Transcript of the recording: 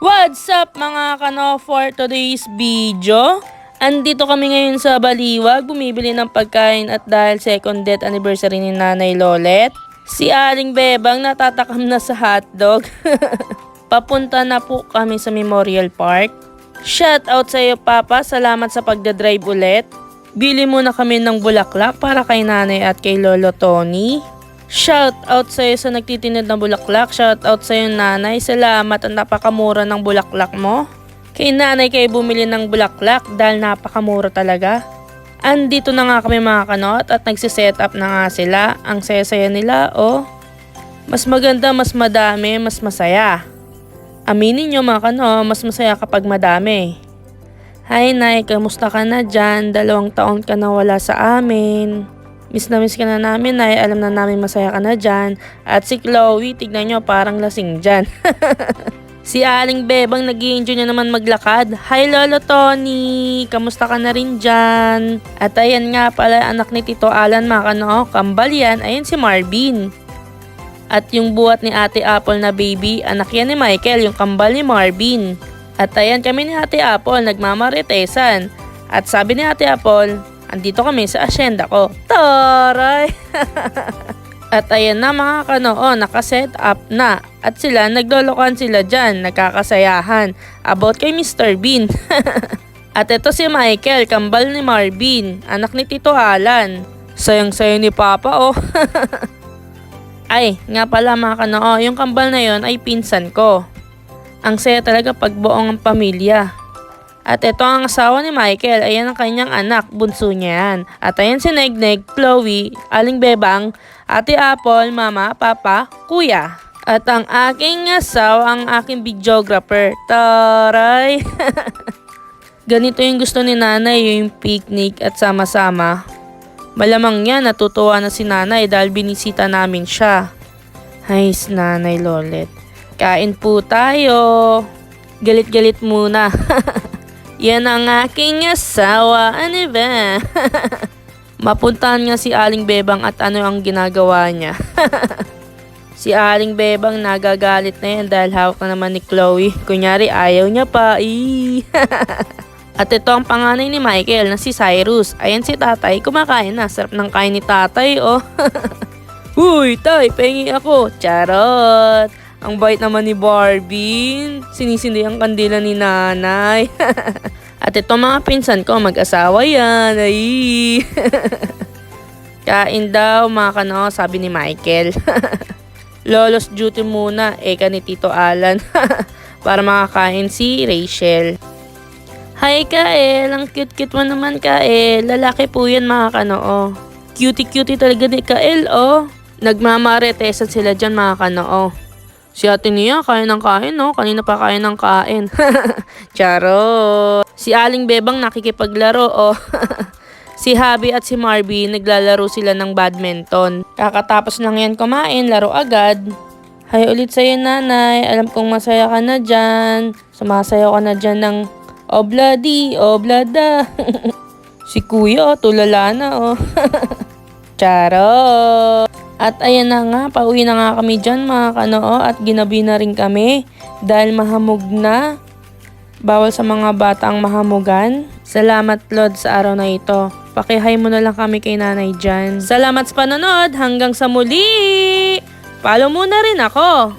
What's up mga kano for today's video? Andito kami ngayon sa Baliwag, bumibili ng pagkain at dahil second death anniversary ni Nanay Lolet, si Aling Bebang natatakam na sa hotdog. Papunta na po kami sa Memorial Park. Shout out sa iyo Papa, salamat sa pagdadrive ulit. Bili muna kami ng bulaklak para kay Nanay at kay Lolo Tony. Shout out sa iyo sa nagtitinid ng bulaklak. Shout out sa iyo Nanay. Salamat at napakamura ng bulaklak mo. Kay Nanay kayo bumili ng bulaklak dahil napakamura talaga. Andito na nga kami mga kanot at nagsiset up na nga sila. Ang saya-saya nila oh. Mas maganda, mas madami, mas masaya. Aminin nyo mga kano, mas masaya kapag madami. Hi Nay, kamusta ka na dyan? 2 taon ka na wala sa amin. Miss na miss ka na namin, Nay. Alam na namin masaya ka na dyan. At si Chloe, tignan nyo, parang lasing dyan. Si Aling Bebang, nag-i-enjoy na naman maglakad. Hi Lolo Tony, kamusta ka na rin dyan? At ayan nga pala, anak ni Tito Alan, mga kano, kambal yan. Ayan si Marvin. At yung buhat ni Ate Apple na baby, anak yan ni Michael, yung kambal ni Marvin. At ayan kami ni Ate Apple, nagmamaritesan. At sabi ni Ate Apple, andito kami sa asyenda ko. Taray! At ayan na mga kanoo, nakaset up na. At sila, naglolokohan sila dyan, nagkakasayahan. About kay Mr. Bean. At ito si Michael, kambal ni Marvin, anak ni Tito Alan. Sayang-sayo ni Papa oh. Ay, nga pala mga kanoo, yung kambal na yon ay pinsan ko. Ang saya talaga pag buong ang pamilya. At ito ang asawa ni Michael, ayan ang kanyang anak, bunso niya yan. At ayan si Negneg, Chloe, Aling Bebang, Ate Apple, Mama, Papa, Kuya. At ang aking asawa, ang aking videographer. Taray! Ganito yung gusto ni Nanay, yung picnic at sama-sama. Malamang yan, natutuwa na si Nanay dahil binisita namin siya. Hay, Nanay Lolet. Kain po tayo. Galit-galit muna. Yan ang aking asawa. Ano ba? Mapuntahan nga si Aling Bebang at ano ang ginagawa niya. Si Aling Bebang nagagalit na yan dahil hawak na naman ni Chloe. Kunyari ayaw niya pa. At ito ang panganay ni Michael na si Cyrus. Ayan si tatay, kumakain na. Sarap ng kain ni tatay oh. Uy tay, pengi ako. Charot. Ang bait naman ni Barbie. Sinisindi ang kandila ni Nanay. At ito mga pinsan ko, mag-asawa yan. Ay. Kain daw mga kano, sabi ni Michael. Lolo's duty muna, eka ni Tito Alan. Para makakain si Rachel. Hi Kael, ang cute-cute mo naman Kael. Lalaki po yan mga kanoo. Cutie-cutie talaga ni Kael oh. Nagmamaritesan sila dyan mga kanoo. Si ate niya kain ng kain oh. Kanina pa kain ng kain. Charo. Si Aling Bebang nakikipaglaro oh. Si Habi at si Marvin naglalaro sila ng badminton. Kakatapos lang yan kumain, laro agad. Hi ulit sa'yo Nanay. Alam kong masaya ka na dyan. Sumasayaw ka na dyan ng obladi, oblada. Si Kuya, tulala na oh. Charo. At ayan na nga, pauwi na nga kami dyan mga kanoo at ginabi na rin kami dahil mahamog na. Bawal sa mga bata ang mahamugan. Salamat Lord sa araw na ito. Pakihay mo na lang kami kay Nanay dyan. Salamat sa panonood, hanggang sa muli! Follow mo na rin ako.